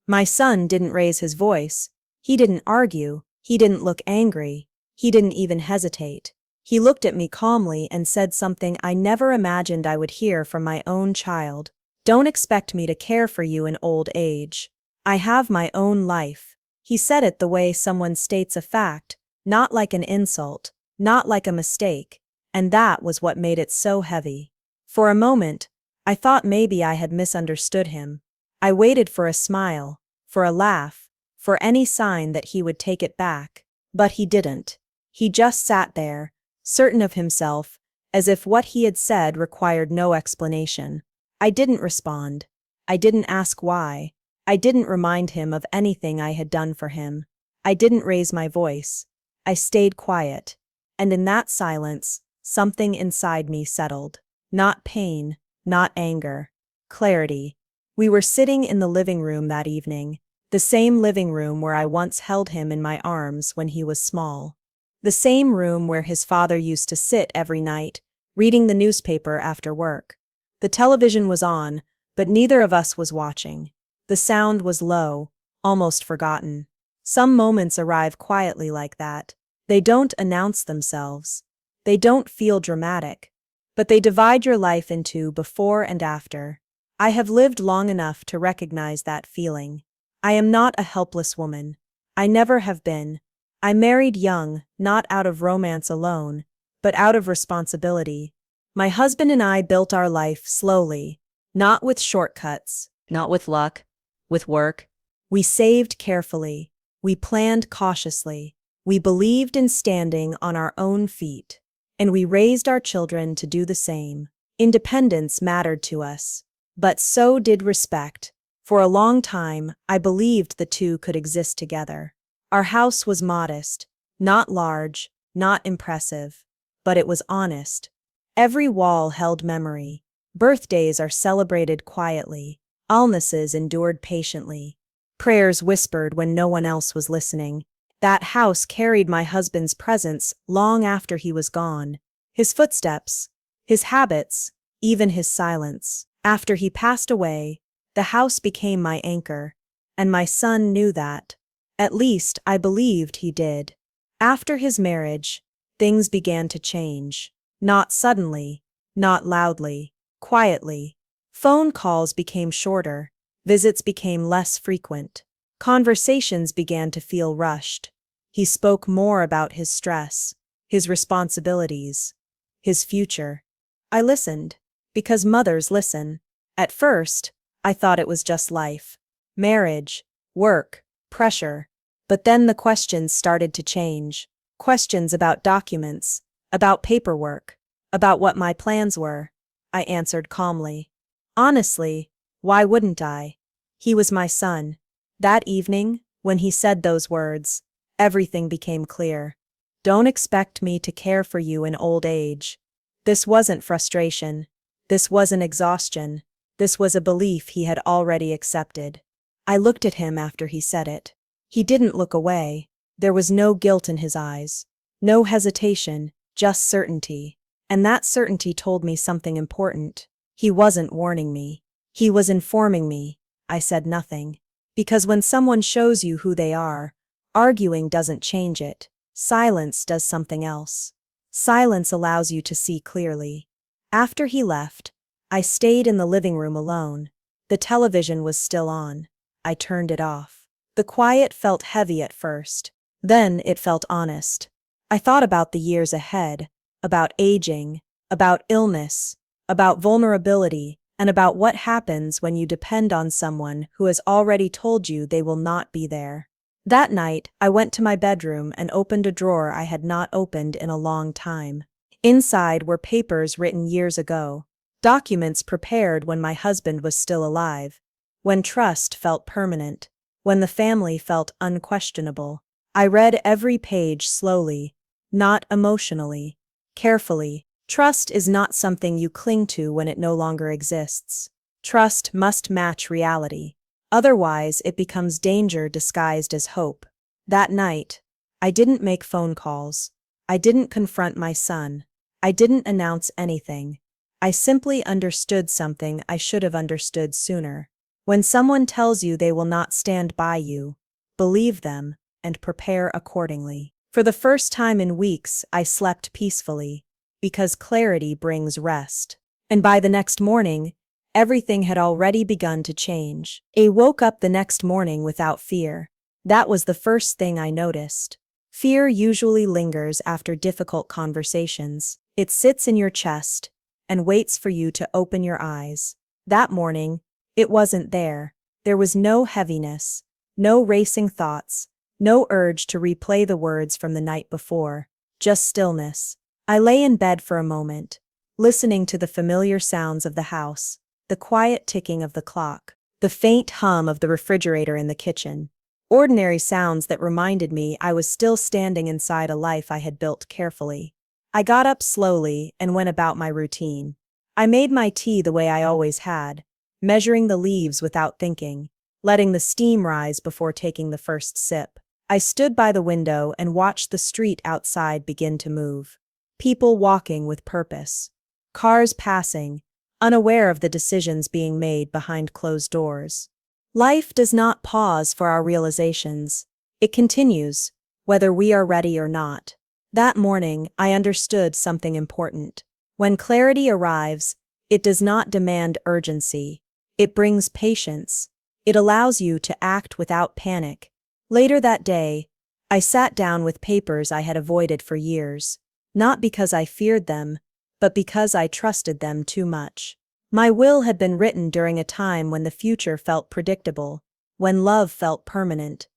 My son didn't raise his voice. He didn't argue. He didn't look angry. He didn't even hesitate. He looked at me calmly and said something I never imagined I would hear from my own child. "Don't expect me to care for you in old age. I have my own life." He said it the way someone states a fact, not like an insult, not like a mistake, and that was what made it so heavy. For a moment, I thought maybe I had misunderstood him. I waited for a smile, for a laugh, for any sign that he would take it back. But he didn't. He just sat there, certain of himself, as if what he had said required no explanation. I didn't respond. I didn't ask why. I didn't remind him of anything I had done for him. I didn't raise my voice. I stayed quiet. And in that silence, something inside me settled. Not pain, not anger. Clarity. We were sitting in the living room that evening, the same living room where I once held him in my arms when he was small. The same room where his father used to sit every night, reading the newspaper after work. The television was on, but neither of us was watching. The sound was low, almost forgotten. Some moments arrive quietly like that. They don't announce themselves. They don't feel dramatic. But they divide your life into before and after. I have lived long enough to recognize that feeling. I am not a helpless woman. I never have been. I married young, not out of romance alone, but out of responsibility. My husband and I built our life slowly, not with shortcuts, Not with luck, with work. We saved carefully. We planned cautiously. We believed in standing on our own feet. And we raised our children to do the same. Independence mattered to us. But so did respect. For a long time, I believed the two could exist together. Our house was modest, not large, not impressive, but it was honest. Every wall held memory. Birthdays are celebrated quietly. Illnesses endured patiently. Prayers whispered when no one else was listening. That house carried my husband's presence long after he was gone. His footsteps, his habits, even his silence. After he passed away, the house became my anchor, and my son knew that. At least, I believed he did. After his marriage, things began to change. Not suddenly, not loudly, quietly. Phone calls became shorter, visits became less frequent. Conversations began to feel rushed. He spoke more about his stress, his responsibilities, his future. I listened, because mothers listen. At first, I thought it was just life. Marriage, work, pressure. But then the questions started to change. Questions about documents, about paperwork, about what my plans were. I answered calmly. Honestly, why wouldn't I? He was my son. That evening, when he said those words, everything became clear. Don't expect me to care for you in old age. This wasn't frustration. This wasn't exhaustion. This was a belief he had already accepted. I looked at him after he said it. He didn't look away. There was no guilt in his eyes. No hesitation, just certainty. And that certainty told me something important. He wasn't warning me. He was informing me. I said nothing. Because when someone shows you who they are, arguing doesn't change it. Silence does something else. Silence allows you to see clearly. After he left, I stayed in the living room alone. The television was still on. I turned it off. The quiet felt heavy at first. Then it felt honest. I thought about the years ahead, about aging, about illness, about vulnerability, and about what happens when you depend on someone who has already told you they will not be there. That night, I went to my bedroom and opened a drawer I had not opened in a long time. Inside were papers written years ago, documents prepared when my husband was still alive, when trust felt permanent, when the family felt unquestionable. I read every page slowly, not emotionally, carefully. Trust is not something you cling to when it no longer exists. Trust must match reality. Otherwise, it becomes danger disguised as hope. That night, I didn't make phone calls. I didn't confront my son. I didn't announce anything. I simply understood something I should have understood sooner. When someone tells you they will not stand by you, believe them and prepare accordingly. For the first time in weeks, I slept peacefully, because clarity brings rest. And by the next morning, everything had already begun to change. I woke up the next morning without fear. That was the first thing I noticed. Fear usually lingers after difficult conversations. It sits in your chest and waits for you to open your eyes. That morning, it wasn't there. There was no heaviness, no racing thoughts, no urge to replay the words from the night before, just stillness. I lay in bed for a moment, listening to the familiar sounds of the house, the quiet ticking of the clock, the faint hum of the refrigerator in the kitchen. Ordinary sounds that reminded me I was still standing inside a life I had built carefully. I got up slowly and went about my routine. I made my tea the way I always had, measuring the leaves without thinking, letting the steam rise before taking the first sip. I stood by the window and watched the street outside begin to move. People walking with purpose. Cars passing, unaware of the decisions being made behind closed doors. Life does not pause for our realizations. It continues, whether we are ready or not. That morning, I understood something important. When clarity arrives, it does not demand urgency. It brings patience. It allows you to act without panic. Later that day, I sat down with papers I had avoided for years, not because I feared them, but because I trusted them too much. My will had been written during a time when the future felt predictable, when love felt permanent,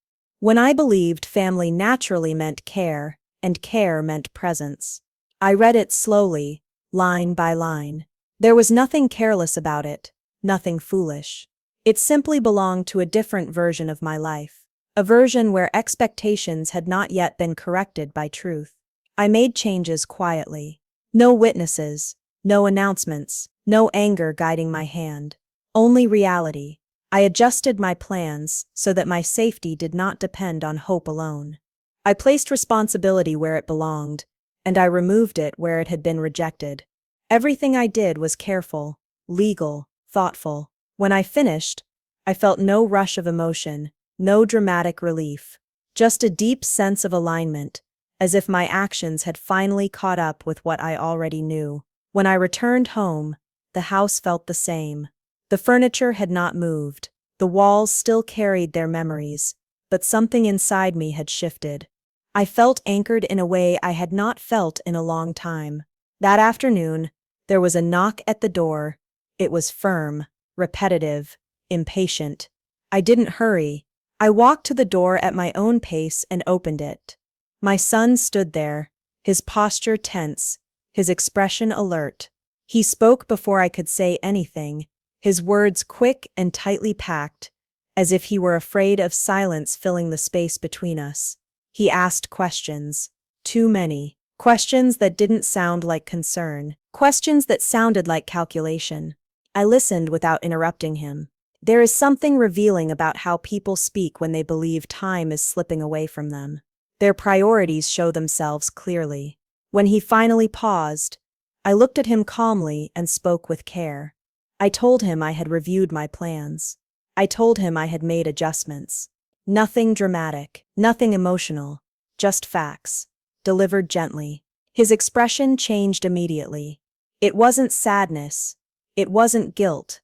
when I believed family naturally meant care, and care meant presence. I read it slowly, line by line. There was nothing careless about it, nothing foolish. It simply belonged to a different version of my life, a version where expectations had not yet been corrected by truth. I made changes quietly. No witnesses, no announcements, no anger guiding my hand. Only reality. I adjusted my plans so that my safety did not depend on hope alone. I placed responsibility where it belonged, and I removed it where it had been rejected. Everything I did was careful, legal, thoughtful. When I finished, I felt no rush of emotion, no dramatic relief, just a deep sense of alignment, as if my actions had finally caught up with what I already knew. When I returned home, the house felt the same. The furniture had not moved. The walls still carried their memories, but something inside me had shifted. I felt anchored in a way I had not felt in a long time. That afternoon, there was a knock at the door. It was firm, repetitive, impatient. I didn't hurry. I walked to the door at my own pace and opened it. My son stood there, his posture tense, his expression alert. He spoke before I could say anything, his words quick and tightly packed, as if he were afraid of silence filling the space between us. He asked questions. Too many. Questions that didn't sound like concern. Questions that sounded like calculation. I listened without interrupting him. There is something revealing about how people speak when they believe time is slipping away from them. Their priorities show themselves clearly. When he finally paused, I looked at him calmly and spoke with care. I told him I had reviewed my plans. I told him I had made adjustments. Nothing dramatic, nothing emotional, just facts, delivered gently. His expression changed immediately. It wasn't sadness. It wasn't guilt.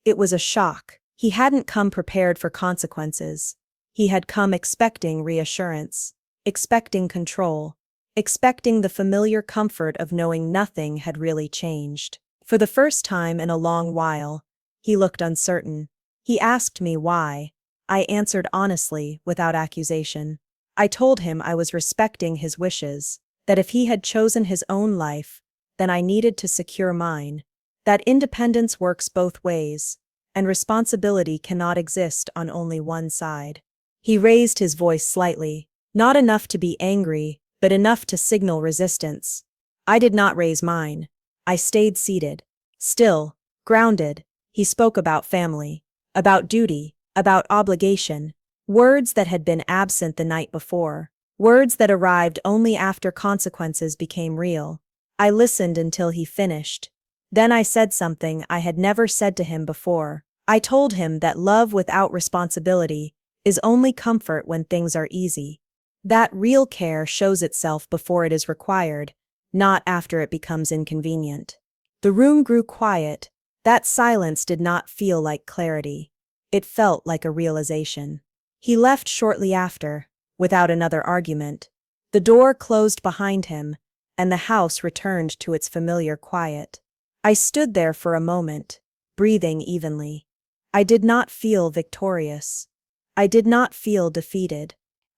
It was a shock. He hadn't come prepared for consequences. He had come expecting reassurance, expecting control, expecting the familiar comfort of knowing nothing had really changed. For the first time in a long while, he looked uncertain. He asked me why. I answered honestly, without accusation. I told him I was respecting his wishes, that if he had chosen his own life, then I needed to secure mine, that independence works both ways, and responsibility cannot exist on only one side. He raised his voice slightly, not enough to be angry, but enough to signal resistance. I did not raise mine. I stayed seated. Still, grounded. He spoke about family, about duty, about obligation, words that had been absent the night before, words that arrived only after consequences became real. I listened until he finished. Then I said something I had never said to him before. I told him that love without responsibility is only comfort when things are easy. That real care shows itself before it is required, not after it becomes inconvenient. The room grew quiet. That silence did not feel like clarity. It felt like a realization. He left shortly after, without another argument. The door closed behind him, and the house returned to its familiar quiet. I stood there for a moment, breathing evenly. I did not feel victorious. I did not feel defeated.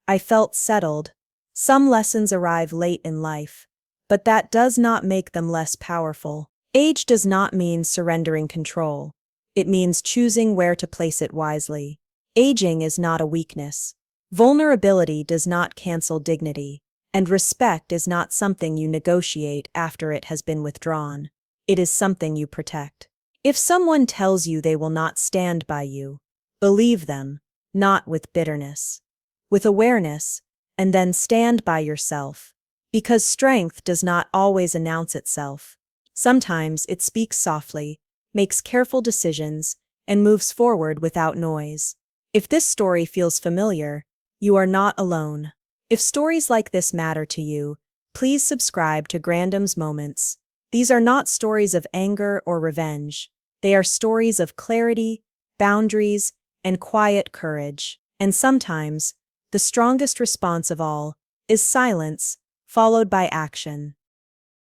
I felt settled. Some lessons arrive late in life, but that does not make them less powerful. Age does not mean surrendering control. It means choosing where to place it wisely. Aging is not a weakness. Vulnerability does not cancel dignity, and respect is not something you negotiate after it has been withdrawn. It is something you protect. If someone tells you they will not stand by you, believe them, not with bitterness, with awareness, and then stand by yourself, because strength does not always announce itself. Sometimes it speaks softly, makes careful decisions, and moves forward without noise. If this story feels familiar, you are not alone. If stories like this matter to you, please subscribe to Grandam's Moments. These are not stories of anger or revenge. They are stories of clarity, boundaries, and quiet courage. And sometimes, the strongest response of all is silence, followed by action.